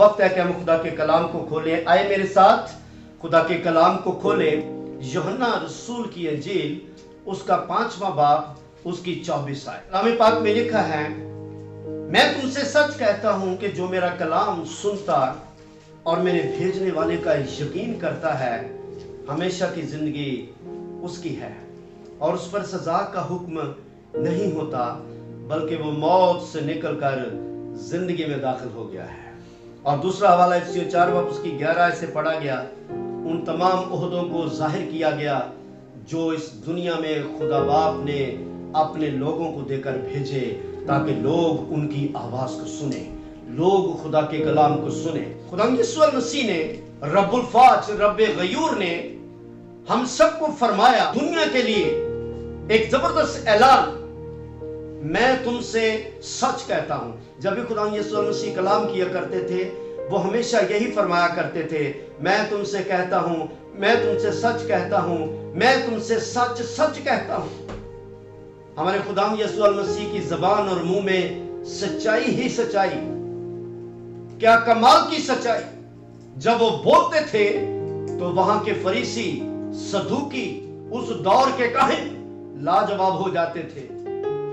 وقت ہے کہ ہم خدا کے کلام کو کھولیں. آئے میرے ساتھ خدا کے کلام کو کھولیں. یوحنا رسول کی انجیل اس کا 5واں باب اس کی 24 آیت. کلام پاک میں لکھا ہے، میں تم سے سچ کہتا ہوں کہ جو میرا کلام سنتا اور میرے بھیجنے والے کا یقین کرتا ہے ہمیشہ کی زندگی اس کی ہے اور اس پر سزا کا حکم نہیں ہوتا بلکہ وہ موت سے نکل کر زندگی میں داخل ہو گیا ہے. اور دوسرا حوالہ افسیوں 4 باب اس کی 11 آیت سے پڑھا گیا، ان تمام عہدوں کو ظاہر کیا گیا جو اس دنیا میں خدا باپ نے اپنے لوگوں کو دے کر بھیجے تاکہ لوگ ان کی آواز کو سنیں، لوگ خدا کے کلام کو سنیں. خدا یسوع مسیح نے، رب الفاظ رب غیور نے ہم سب کو فرمایا دنیا کے لیے ایک زبردست اعلان، میں تم سے سچ کہتا ہوں. جب بھی خدا یسوع مسیح کلام کیا کرتے تھے وہ ہمیشہ یہی فرمایا کرتے تھے، میں تم سے کہتا ہوں، میں تم سے سچ کہتا ہوں، میں تم سے سچ سچ کہتا ہوں. ہمارے خدا یسوع مسیح کی زبان اور منہ میں سچائی ہی سچائی. کیا کمال کی سچائی! جب وہ بولتے تھے تو وہاں کے فریسی، صدوقی، اس دور کے کاہن لاجواب ہو جاتے تھے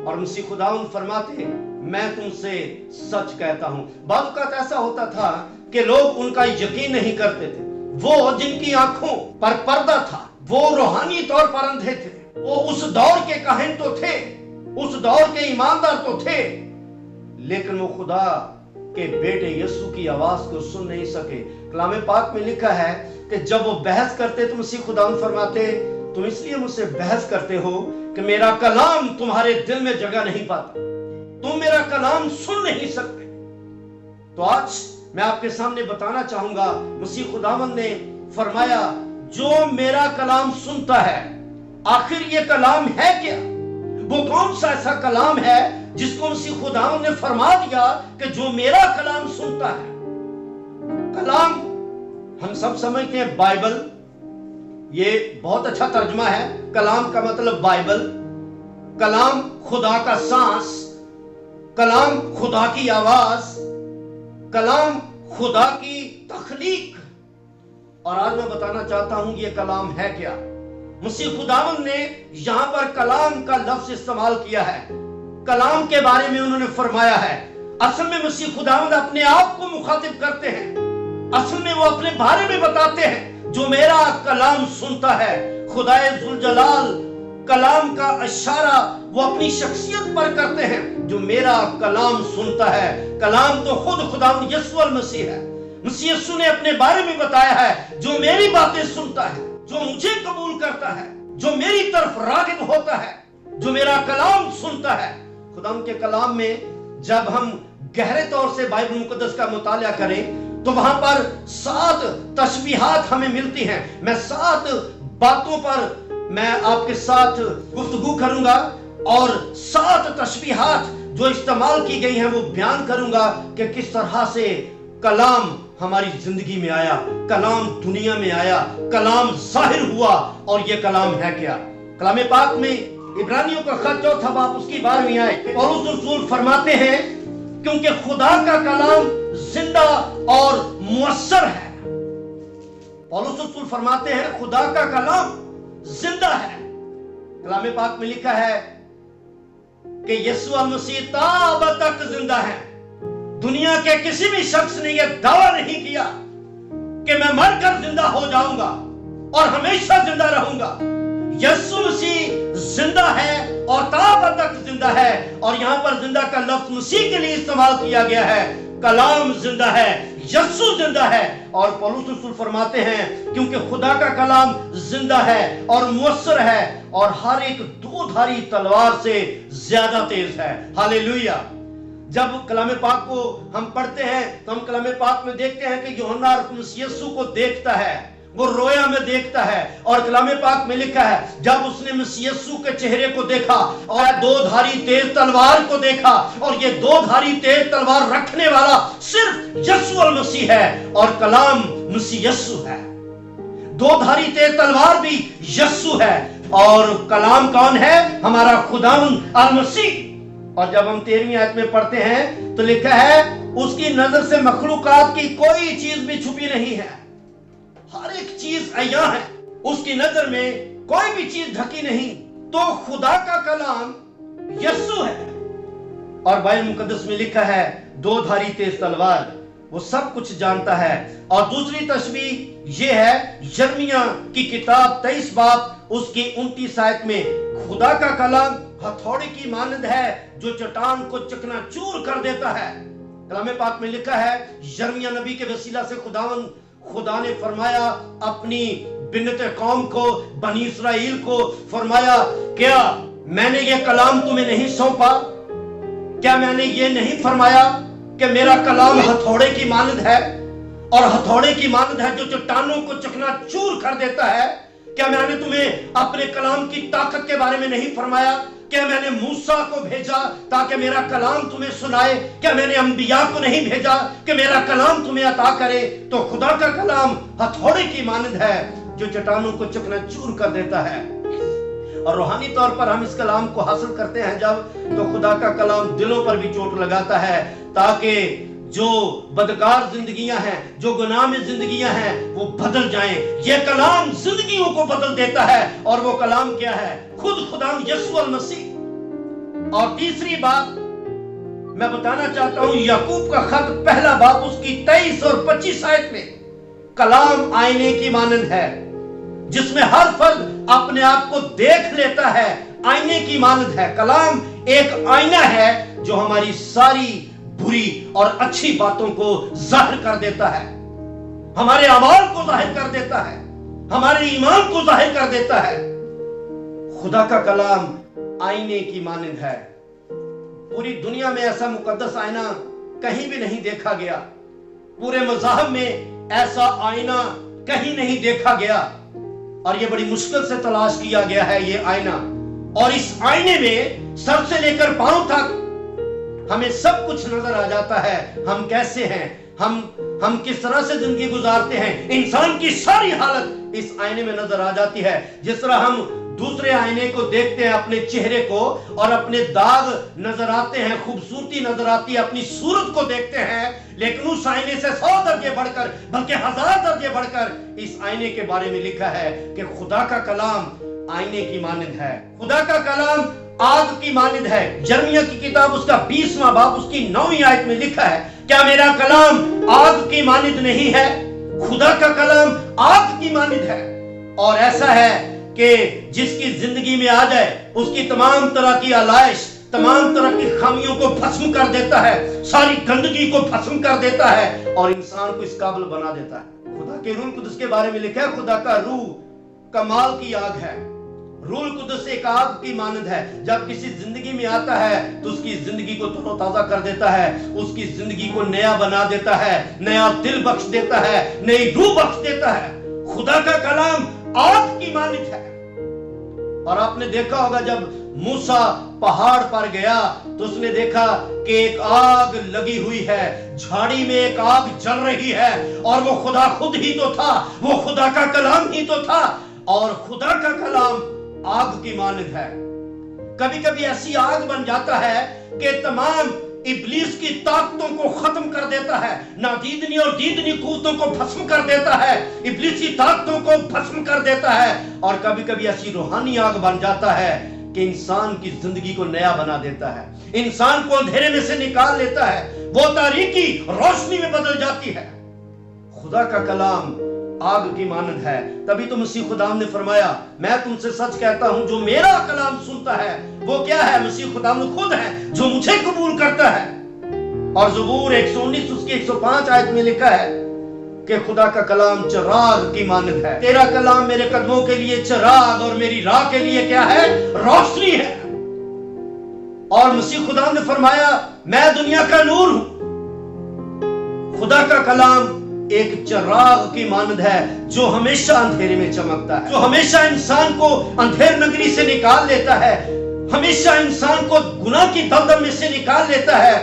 اور مسیح خداوند فرماتے میں تم سے سچ کہتا ہوں. بعض اوقات ایسا ہوتا تھا کہ لوگ ان کا یقین نہیں کرتے تھے. وہ جن کی آنکھوں پر پردہ تھا وہ روحانی طور پر اندھے تھے. وہ اس دور کے کاہن تو تھے، اس دور کے ایماندار تو تھے، لیکن وہ خدا کہ بیٹے یسوع کی آواز کو سن نہیں سکے. کلام پاک میں لکھا ہے کہ جب وہ بحث کرتے تو مسیح خداوند فرماتے تم اس لیے مجھ سے بحث کرتے ہو کہ میرا کلام تمہارے دل میں جگہ نہیں پاتا، تم میرا کلام سن نہیں سکتے. تو آج میں آپ کے سامنے بتانا چاہوں گا، مسیح خداوند نے فرمایا جو میرا کلام سنتا ہے. آخر یہ کلام ہے کیا؟ وہ کون سا ایسا کلام ہے جس کو مسیح خداوند نے فرما دیا کہ جو میرا کلام سنتا ہے؟ کلام ہم سب سمجھتے ہیں بائبل، یہ بہت اچھا ترجمہ ہے. کلام کا مطلب بائبل، کلام خدا کا سانس، کلام خدا کی آواز، کلام خدا کی تخلیق. اور آج میں بتانا چاہتا ہوں یہ کلام ہے کیا. مسیح خداوند نے یہاں پر کلام کا لفظ استعمال کیا ہے. کلام کے بارے میں انہوں نے فرمایا ہے. اصل میں مسیح خداوند اپنے آپ کو مخاطب کرتے ہیں، اصل میں وہ اپنے بارے میں بتاتے ہیں جو میرا کلام سنتا ہے. خدائے ذوالجلال کلام کا اشارہ وہ اپنی شخصیت پر کرتے ہیں، جو میرا کلام سنتا ہے. کلام تو خود خداوند یسوع المسیح ہے. مسیح یسوع نے اپنے بارے میں بتایا ہے جو میری باتیں سنتا ہے، جو مجھے قبول کرتا ہے، جو میری طرف راغب ہوتا ہے، جو میرا کلام سنتا ہے. خداوند کے کلام میں جب ہم گہرے طور سے بائبل مقدس کا مطالعہ کریں تو وہاں پر 7 تشبیہات ہمیں ملتی ہیں. میں 7 باتوں پر میں آپ کے ساتھ گفتگو کروں گا اور 7 تشبیہات جو استعمال کی گئی ہیں وہ بیان کروں گا کہ کس طرح سے کلام ہماری زندگی میں آیا، کلام دنیا میں آیا، کلام ظاہر ہوا. اور یہ کلام ہے کیا؟ کلام پاک میں عبرانیوں کا خط 4 باب اس کی 12ویں آیت پولس رسول فرماتے ہیں کیونکہ خدا کا کلام زندہ اور مؤثر ہے. پولس رسول فرماتے ہیں خدا کا کلام زندہ ہے. کلام پاک میں لکھا ہے کہ یسوع مسیح تا اب تک زندہ ہے. دنیا کے کسی بھی شخص نے یہ دعویٰ نہیں کیا کہ میں مر کر زندہ ہو جاؤں گا اور ہمیشہ زندہ رہوں گا. یسوع مسیح زندہ ہے اور تا اب تک زندہ ہے. اور یہاں پر زندہ کا لفظ مسیح کے لیے استعمال کیا گیا ہے. کلام زندہ ہے، یسوع زندہ ہے. اور پولس رسول فرماتے ہیں کیونکہ خدا کا کلام زندہ ہے اور مؤثر ہے اور ہر ایک 2 دھاری تلوار سے زیادہ تیز ہے. ہاللیلویہ. جب کلام پاک کو ہم پڑھتے ہیں تو ہم کلام پاک میں دیکھتے ہیں کہ یوحنا مسیح یسوع کو دیکھتا ہے، وہ رویا میں دیکھتا ہے. اور کلام پاک میں لکھا ہے جب اس نے مسیح یسوع کے چہرے کو دیکھا اور 2 دھاری تیز تلوار کو دیکھا، اور یہ 2 دھاری تیز تلوار رکھنے والا صرف یسوع المسیح ہے اور کلام مسیح یسوع ہے. 2 دھاری تیز تلوار بھی یسوع ہے اور کلام کون ہے؟ ہمارا خداوند المسیح. اور جب ہم 13ویں آیت میں پڑھتے ہیں تو لکھا ہے اس کی نظر سے مخلوقات کی کوئی چیز بھی چھپی نہیں ہے، ہر ایک چیز عیاں ہے، اس کی نظر میں کوئی بھی چیز ڈھکی نہیں۔ تو خدا کا کلام یسوع ہے، اور بائبل مقدس میں لکھا ہے دو دھاری تیز تلوار، وہ سب کچھ جانتا ہے۔ اور دوسری تشبیہ یہ ہے یرمیہ کی کتاب 23 باب اس کی 29 آیت میں، خدا کا کلام ہتھوڑے کی مانند ہے جو چٹان کو چکنا چور کر دیتا ہے۔ کلام پاک میں لکھا ہے یرمیہ نبی کے وسیلہ سے خدا نے فرمایا اپنی بنت قوم کو، بنی اسرائیل کو فرمایا، کیا میں نے یہ کلام تمہیں نہیں سونپا؟ کیا میں نے یہ نہیں فرمایا کہ میرا کلام ہتھوڑے کی مانند ہے، اور ہتھوڑے کی مانند ہے جو چٹانوں کو چکنا چور کر دیتا ہے؟ کیا میں نے تمہیں اپنے کلام کی طاقت کے بارے میں نہیں فرمایا؟ کیا میں نے موسیٰ کو بھیجا تاکہ میرا کلام تمہیں سنائے؟ کیا میں نے انبیاء کو نہیں بھیجا کہ میرا کلام تمہیں عطا کرے؟ تو خدا کا کلام ہتھوڑے کی مانند ہے جو چٹانوں کو چکنا چور کر دیتا ہے۔ اور روحانی طور پر ہم اس کلام کو حاصل کرتے ہیں جب، تو خدا کا کلام دلوں پر بھی چوٹ لگاتا ہے، تاکہ جو بدکار زندگیاں ہیں، جو گناہ میں زندگیاں ہیں، وہ بدل جائیں۔ یہ کلام زندگیوں کو بدل دیتا ہے، اور وہ کلام کیا ہے؟ خود خدا یسوع المسیح۔ اور تیسری بات میں بتانا چاہتا ہوں، یعقوب کا خط پہلا باب اس کی 23 اور 25 آیت میں، کلام آئینے کی مانند ہے جس میں ہر فرد اپنے آپ کو دیکھ لیتا ہے، آئینے کی مانند ہے۔ کلام ایک آئینہ ہے جو ہماری ساری بری اور اچھی باتوں کو ظاہر کر دیتا ہے، ہمارے اعمال کو ظاہر کر دیتا ہے، ہمارے ایمان کو ظاہر کر دیتا ہے۔ خدا کا کلام آئینے کی مانند ہے۔ پوری دنیا میں ایسا مقدس آئینہ کہیں بھی نہیں دیکھا گیا، پورے مذاہب میں ایسا آئینہ کہیں نہیں دیکھا گیا، اور یہ بڑی مشکل سے تلاش کیا گیا ہے یہ آئینہ۔ اور اس آئینے میں سر سے لے کر پاؤں تک ہمیں سب کچھ نظر آ جاتا ہے، ہم کیسے ہیں، ہم کس طرح سے زندگی گزارتے ہیں، انسان کی ساری حالت اس آئینے میں نظر آ جاتی ہے۔ جس طرح ہم دوسرے آئینے کو دیکھتے ہیں، اپنے چہرے کو، اور اپنے داغ نظر آتے ہیں، خوبصورتی نظر آتی ہے، اپنی صورت کو دیکھتے ہیں، لیکن اس آئینے سے 100 درجے بڑھ کر، بلکہ 1000 درجے بڑھ کر اس آئینے کے بارے میں لکھا ہے کہ خدا کا کلام آئینے کی مانند ہے۔ خدا کا کلام آگ کی مانند ہے۔ یرمیہ کی کتاب اس کا 20واں باب اس کی 9ویں آیت میں لکھا ہے، کیا میرا کلام آگ کی مانند نہیں ہے؟ خدا کا کلام آگ کی مانند ہے، اور ایسا ہے کہ جس کی زندگی میں آ جائے اس کی تمام طرح کی آلائش، تمام طرح کی خامیوں کو بھسم کر دیتا ہے، ساری گندگی کو بھسم کر دیتا ہے، اور انسان کو اس قابل بنا دیتا ہے۔ خدا کے روح القدس کے بارے میں لکھا ہے خدا کا روح کمال کی آگ ہے۔ روح القدس ایک آگ کی مانند ہے، جب کسی زندگی میں آتا ہے تو اس کی زندگی کو تر و تازہ کر دیتا ہے، اس کی زندگی کو نیا بنا دیتا ہے، نیا دل بخش دیتا ہے، نئی روح بخش دیتا ہے۔ خدا کا کلام آگ کی مانند ہے۔ اور آپ نے دیکھا ہوگا جب موسیٰ پہاڑ پر گیا تو اس نے دیکھا کہ ایک آگ لگی ہوئی ہے، جھاڑی میں ایک آگ جل رہی ہے، اور وہ خدا خود ہی تو تھا، وہ خدا کا کلام ہی تو تھا، اور خدا کا کلام آگ کی مانند ہے۔ کبھی کبھی ایسی آگ بن جاتا ہے کہ تمام ابلیس کی طاقتوں کو ختم کر دیتا ہے، نادیدنی اور دیدنی قوتوں کو بھسم کر دیتا ہے، ابلیسی طاقتوں کو بھسم کر دیتا ہے۔ اور کبھی کبھی ایسی روحانی آگ بن جاتا ہے کہ انسان کی زندگی کو نیا بنا دیتا ہے، انسان کو اندھیرے میں سے نکال لیتا ہے، وہ تاریکی روشنی میں بدل جاتی ہے۔ خدا کا کلام آگ کی مانند ہے۔ تبھی تو مسیح خدا نے فرمایا، میں تم سے سچ کہتا ہوں جو میرا کلام سنتا ہے وہ کیا ہے؟ مسیح خدا خود ہے جو مجھے قبول کرتا ہے۔ اور زبور 119 اس کی 105 آیت میں لکھا ہے کہ خدا کا کلام چراغ کی مانند ہے۔ تیرا کلام میرے قدموں کے لیے چراغ اور میری راہ کے لیے کیا ہے؟ روشنی ہے۔ اور مسیح خدا نے فرمایا، میں دنیا کا نور ہوں۔ خدا کا کلام ایک چراغ کی مانند ہے جو ہمیشہ اندھیرے میں چمکتا ہے، جو ہمیشہ انسان کو اندھیر نگری سے نکال لیتا ہے، ہمیشہ انسان کو گناہ کی دلدل میں سے نکال لیتا ہے۔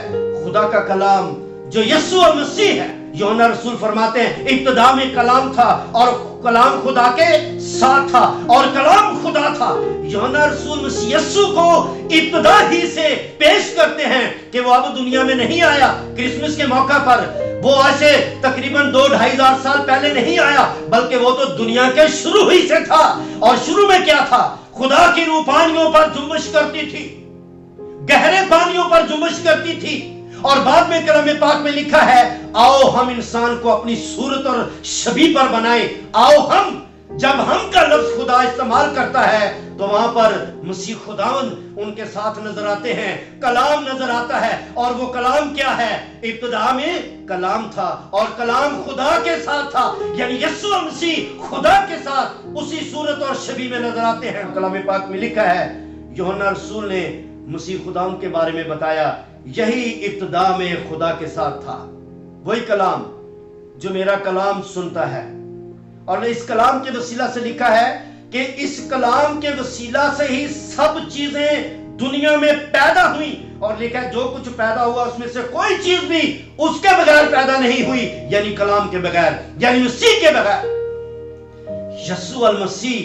خدا کا کلام جو یسوع مسیح ہے، यूहन्ना रसूल फरमाते हैं इब्तिदा में कलाम था और कलाम खुदा के साथ था और कलाम खुदा था। यूहन्ना रसूल मसीह यीशु को इब्तिदा ही से पेश करते हैं कि वो अब दुनिया में नहीं आया क्रिसमस के मौका पर, वो आज से तकरीबन 2-2,500 साल पहले नहीं आया, बल्कि वो तो दुनिया के शुरू ही से था। और शुरू में क्या था? खुदा की रूह पानियों पर जुम्बिश करती थी, गहरे पानियों पर जुम्बिश करती थी। और बाद में कलाम पाक में लिखा है आओ हम इंसान को अपनी सूरत और शबीह पर बनाए। आओ हम, जब हम का लफ्ज खुदा इस्तेमाल करता है तो वहां पर मसीह खुदावन उनके साथ नजर आते हैं, कलाम नजर आता है। और वो कलाम क्या है? इब्तिदा में कलाम था और कलाम खुदा के साथ था, यानी यीशु मसीह खुदा के साथ उसी सूरत और शबीह में नजर आते हैं। कलाम पाक में लिखा है यूहन्ना रसूल ने मसीह खुदा के बारे में बताया, यही इब्तिदा में खुदा के साथ था, वही कलाम जो मेरा कलाम सुनता है। और इस कलाम के वसीला से लिखा है कि इस कलाम के वसीला से ही सब चीजें दुनिया में पैदा हुई। और लिखा है जो कुछ पैदा हुआ उसमें से कोई चीज भी उसके बगैर पैदा नहीं हुई, यानी कलाम के बगैर, यानी मसीह के बगैर। यीशु अल मसीह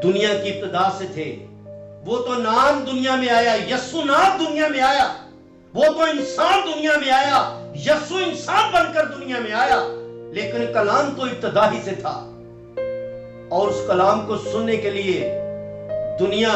दुनिया की इब्तिदा से थे, वो तो नाम दुनिया में आया, यीशु नाम दुनिया में आया, वो तो इंसान दुनिया में आया, यीशु इंसान बनकर दुनिया में आया, लेकिन कलाम तो इब्तिदा ही से था। और उस कलाम को सुनने के लिए दुनिया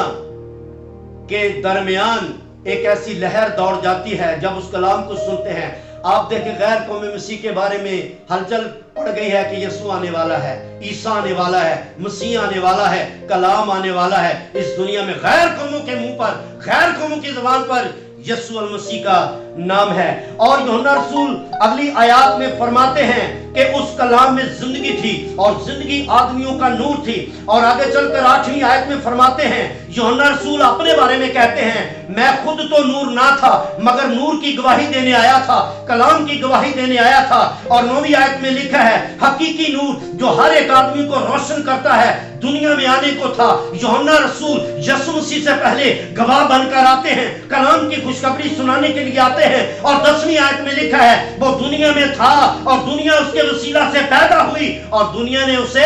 के दरमियान एक ऐसी लहर दौड़ जाती है जब उस कलाम को सुनते हैं। आप देखें गैर कौमी मसीह के बारे में हलचल पड़ गई है कि यीशु आने वाला है, ईसा आने वाला है, मसीह आने वाला है, कलाम आने वाला है। इस दुनिया में गैर कौमों के मुंह पर, गैर कौमों की जुबान पर यीशु अल मसीह का नाम है। और यूहन्ना रसूल अगली आयत में फरमाते हैं कि उस कलाम में जिंदगी थी और जिंदगी आदमियों का नूर थी। और आगे चलकर 8वीं आयत में फरमाते हैं, यूहन्ना रसूल अपने बारे में कहते हैं मैं खुद तो नूर ना था मगर नूर की गवाही देने आया था, कलाम की गवाही देने आया था। और 9वीं आयत में लिखा है हकीकी नूर जो हर एक आदमी को रोशन करता है दुनिया में आने को था। यूहन्ना रसूल यीशु मसीह से पहले गवाह बनकर आते हैं, कलाम की खुशखबरी सुनाने के लिए आते हैं। और 10वीं आयत में लिखा है वो दुनिया में था और दुनिया उसके वसीला से पैदा हुई और दुनिया ने उसे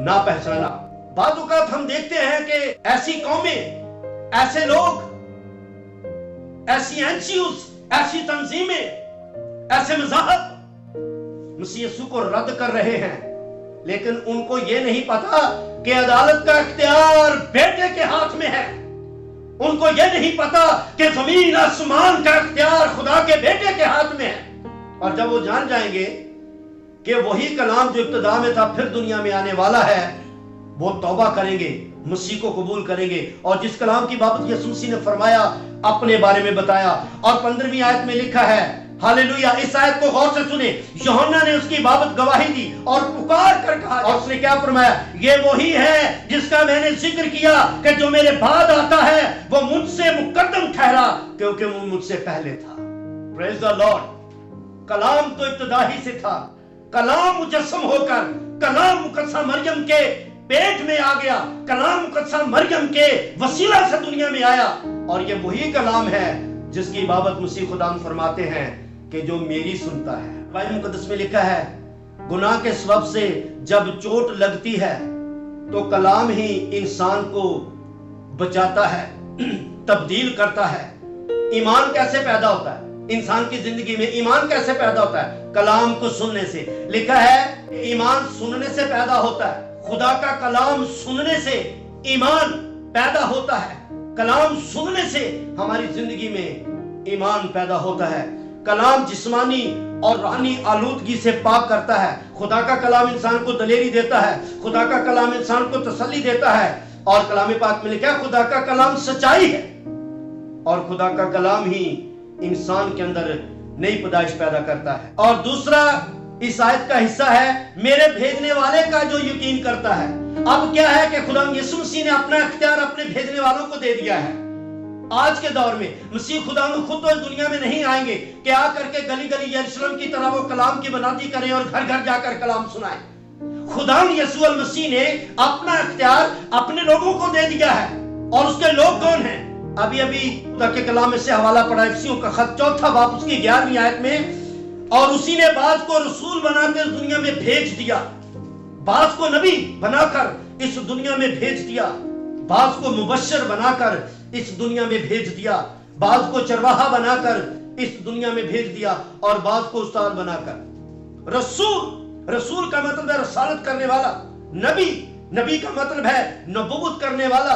ना पहचाना। बाद औक़ात हम देखते हैं कि ऐसी कौमें, ऐसे लोग, ऐसी एनजीओज, ऐसी तंजीमें, ऐसे मज़ाहब मसीह यीशु को रद्द कर रहे हैं, लेकिन उनको यह नहीं पता कि अदालत का इख्तियार बेटे के हाथ में है। उनको यह नहीं पता कि जमीन आसमान का इख्तियार खुदा के बेटे के हाथ में है। और जब वो जान जाएंगे कि वही कलाम जो इब्तिदा में था फिर दुनिया में आने वाला है, वो तौबा करेंगे, मसीह को कबूल करेंगे। और जिस कलाम की बात यीशु मसीह ने फरमाया, अपने बारे में बताया। और 15वीं आयत में लिखा है, हालेलुया, इस आयत को गौर से सुने, यूहन्ना ने उसकी बाबत गवाही दी और पुकार कर कहा, और उसने क्या फरमाया, ये वही है जिसका मैंने जिक्र किया कि जो मेरे बाद आता है वो मुझसे मुकद्दम ठहरा क्योंकि वो मुझसे पहले था। Praise the Lord. कलाम तो इब्तिदा ही से था, कलाम मुजस्सम होकर कलाम मुकद्दसा मरियम के पेट में आ गया, कलाम मुकद्दसा मरियम के वसीला से दुनिया में आया। और ये वही कलाम है जिसकी बाबत मसीह खुदा फरमाते हैं कि जो मेरी सुनता है। बाइबल मुकद्दस में लिखा है गुनाह के सबब से जब चोट लगती है तो कलाम ही इंसान को बचाता है, तब्दील करता है। ईमान कैसे पैदा होता है? इंसान की जिंदगी में ईमान कैसे पैदा होता है? कलाम को सुनने से। लिखा है ईमान सुनने से पैदा होता है। खुदा का कलाम सुनने से ईमान पैदा होता है। कलाम सुनने से हमारी जिंदगी में ईमान पैदा होता है। कलाम जिस्मानी और रूहानी आलूदगी से पाक करता है। खुदा का कलाम इंसान को दलेरी देता है, खुदा का कलाम इंसान को तसल्ली देता है। और कलाम पाक में लिखा है खुदा का कलाम सच्चाई है और खुदा का कलाम ही इंसान के अंदर नई पैदाइश पैदा करता है। और दूसरा इस आयत का हिस्सा है मेरे भेजने वाले का जो यकीन करता है। अब क्या है कि खुदा यीशु मसीह ने अपना इख्तियार अपने भेजने वालों को दे दिया है। आज के दौर में मसीह खुदा खुद तो दुनिया में नहीं आएंगे कि आ करके गली गली यरूशलेम की तरह वो कलाम की बनाती करें और घर घर जाकर कलाम सुनाएं। खुदा यीशु अल मसीह ने अपना इख्तियार अपने लोगों को दे दिया है। और उसके लोग कौन हैं? अभी खुदा के कलाम में से हवाला पढ़ा, इफ्सियों का खत 4वां बाब उसकी 11वीं आयत में और उसी ने बाज को रसूल बनाकर दुनिया में भेज दिया, बाज को नबी बनाकर इस दुनिया में भेज दिया, बाज को मुबश्शिर बनाकर इस दुनिया में भेज दिया, बाज को चरवाहा बनाकर इस दुनिया में भेज दिया और बाज को उस्ताद बनाकर। रसूल, रसूल का मतलब है रसालत करने वाला, नबी, नबी का मतलब है नबूवत करने वाला,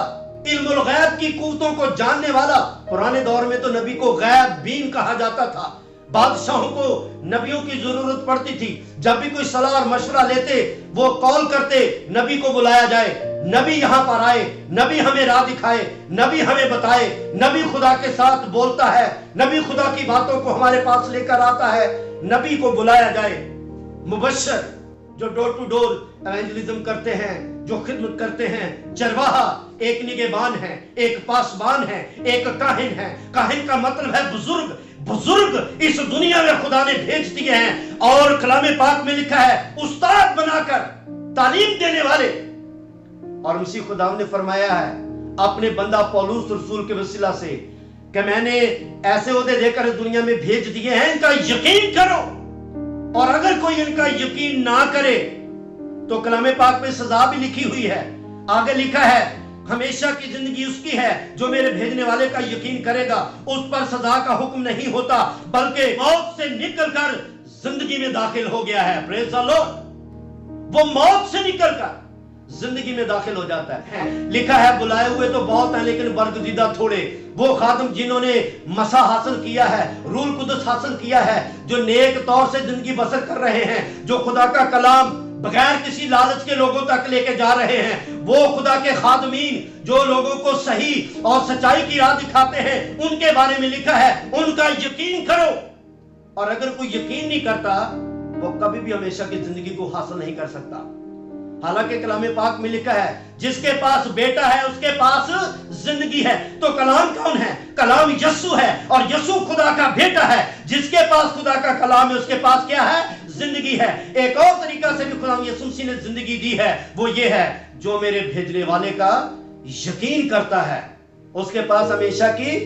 इल्मुल गैब की कुव्वतों को जानने वाला। पुराने दौर में तो नबी को गैब बीन कहा जाता था। बादशाहों को नबियों की जरूरत पड़ती थी, जब भी कोई सलाह और मशवरा लेते वो कॉल करते, नबी को बुलाया जाए, नबी यहां पर आए, नबी हमें राह दिखाए, नबी हमें बताए, नबी खुदा के साथ बोलता है, नबी खुदा की बातों को हमारे पास लेकर आता है, नबी को बुलाया जाए। मुबश्शिर जो डोर टू डोर एवेंजलिज्म करते हैं, जो खिदमत करते हैं। चरवाहा एक निगहबान है, एक पासबान है, एक काहिन है। काहिन का मतलब है बुजुर्ग। बुजुर्ग इस दुनिया में खुदा ने भेज दिए हैं और कलाम पाक में लिखा है उस्ताद बनाकर तालीम देने वाले। और मसीह खुदा ने फरमाया है अपने बंदा पौलुस रसूल के वसीला से कि मैंने ऐसे ओहदे देकर दुनिया में भेज दिए हैं, इनका यकीन करो, और अगर कोई इनका यकीन ना करे तो कलाम पाक में सजा भी लिखी हुई है। आगे लिखा है हमेशा की जिंदगी उसकी है जो मेरे भेजने वाले का यकीन करेगा, उस पर सजा का हुक्म नहीं होता बल्कि मौत से निकलकर जिंदगी में दाखिल हो गया है। Praise the Lord. वो मौत से निकलकर जिंदगी में दाखिल हो जाता है। लिखा है बुलाए हुए तो बहुत हैं लेकिन बरगजीदा थोड़े। वो खादम जिन्होंने मसा हासिल किया है, रूल कुदस हासिल किया है, जो नेक तौर से जिंदगी बसर कर रहे हैं, जो खुदा का कलाम बगैर किसी लालच के लोगों तक लेके जा रहे हैं, वो खुदा के खादमीन जो लोगों को सही और सच्चाई की राह दिखाते हैं, उनके बारे में लिखा है उनका यकीन करो। और अगर कोई यकीन नहीं करता वो कभी भी हमेशा की जिंदगी को हासिल नहीं कर सकता। हालांकि कलाम पाक में लिखा है जिसके पास बेटा है उसके पास जिंदगी है। तो कलाम कौन है? कलाम यस्सु है, और यस्सु खुदा का बेटा है। जिसके पास खुदा का कलाम है उसके पास क्या है? जिंदगी है। एक और तरीका से भी खुदा यीशु मसीह ने जिंदगी दी है, वो ये है जो मेरे भेजने वाले का यकीन करता है उसके पास हमेशा की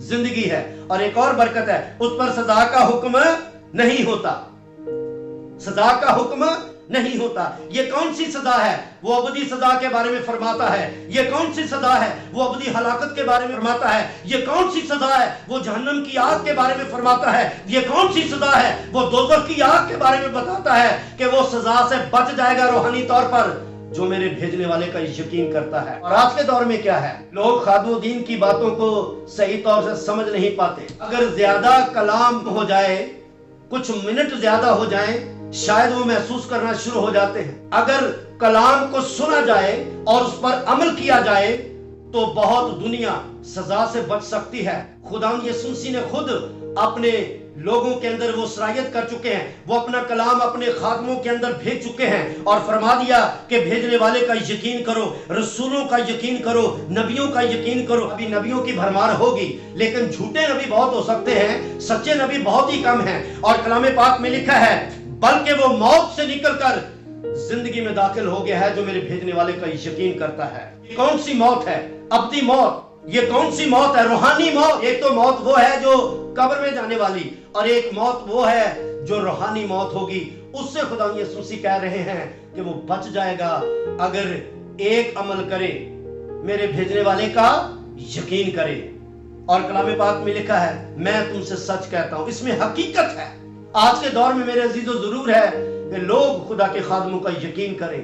जिंदगी है। और एक और बरकत है, उस पर सजा का हुक्म नहीं होता। सजा का हुक्म नहीं होता। ये कौन सी सजा है? वो अबदी सजा के बारे में फरमाता है। ये कौन सी सजा है? वो अबदी हलाकत के बारे में फरमाता है। ये कौन सी सजा है? वो जहन्नम की आग के बारे में फरमाता है। ये कौन सी सजा है? वो दोज़ख की आग के बारे में बताता है कि वो सजा से बच जाएगा रूहानी तौर पर जो मेरे भेजने वाले का यकीन करता है। और आज के दौर में क्या है, लोग खादुद्दीन की बातों को सही तौर से समझ नहीं पाते। अगर ज्यादा कलाम हो जाए, कुछ मिनट ज्यादा हो जाए, शायद वो महसूस करना शुरू हो जाते हैं। अगर कलाम को सुना जाए और उस पर अमल किया जाए तो बहुत दुनिया सजा से बच सकती है। खुदा यीशु मसीह ने खुद अपने लोगों के अंदर वो सलाहियत कर चुके हैं। वो अपना कलाम अपने खादमों के अंदर भेज चुके हैं और फरमा दिया कि भेजने वाले का यकीन करो, रसूलों का यकीन करो, नबियों का यकीन करो। अभी नबियों की भरमार होगी लेकिन झूठे नबी बहुत हो सकते हैं, सच्चे नबी बहुत ही कम हैं। और कलाम पाक में लिखा है बल्कि वो मौत से निकलकर जिंदगी में दाखिल हो गया है जो मेरे भेजने वाले का यकीन करता है। ये कौन सी मौत है? अब्दी मौत। ये कौन सी मौत है? रूहानी मौत। एक तो मौत वो है जो कब्र में जाने वाली, और एक मौत वो है जो रूहानी मौत होगी। उससे खुदा यीशु मसीह कह रहे हैं कि वो बच जाएगा अगर एक अमल करे, मेरे भेजने वाले का यकीन करे। और कलाम पाक में लिखा है मैं तुमसे सच कहता हूं। इसमें हकीकत है। आज के दौर में मेरे अजीजों जरूर है कि लोग खुदा के खादमों का यकीन करें,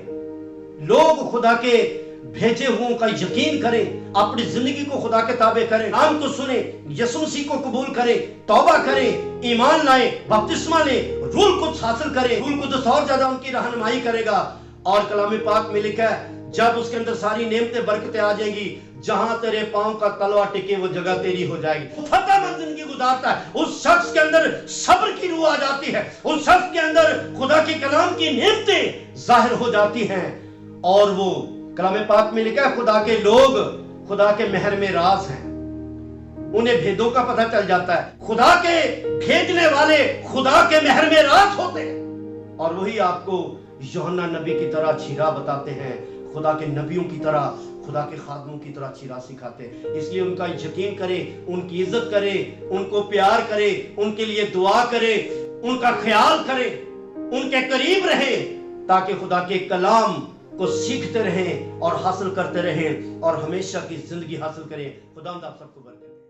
लोग खुदा के भेजे हुओं का यकीन करें, अपनी जिंदगी को खुदा के ताबे करें, नाम को सुने, यीशु मसीह को कबूल करें, तौबा करें, ईमान लाएं, बपतिस्मा लें, रूल कुछ हासिल करें। रूल कुछ और ज्यादा उनकी रहनुमाई करेगा। और कलाम पाक में लिखा है जब उसके अंदर सारी नेमतें बरकतें आ जाएंगी, जहां तेरे पांव का तलवा टिके वो जगह तेरी हो जाएगी। फतेहमंद जिंदगी गुजारता है उस शख्स के अंदर सब्र की रूह आ जाती है, उस शख्स के अंदर खुदा के कलाम की नेमतें जाहिर हो जाती हैं। और वो कलाम पाक में लिखा है खुदा के लोग खुदा के महर में राज हैं, उन्हें भेदों का पता चल जाता है। खुदा के भेजने वाले खुदा के महर में राज होते हैं और वही आपको यूहन्ना नबी की तरह चीरा बताते हैं, खुदा के नबियों की तरह, खुदा के खादमों की तरह चीरा सिखाते हैं। इसलिए उनका यकीन करें, उनकी इज्जत करें, उनको प्यार करें, उनके लिए दुआ करें। ان کا خیال کریں، ان کے قریب رہیں، تاکہ خدا کے کلام کو سیکھتے رہیں اور حاصل کرتے رہیں اور ہمیشہ کی زندگی حاصل کریں۔ خدا آپ سب کو برکت دے۔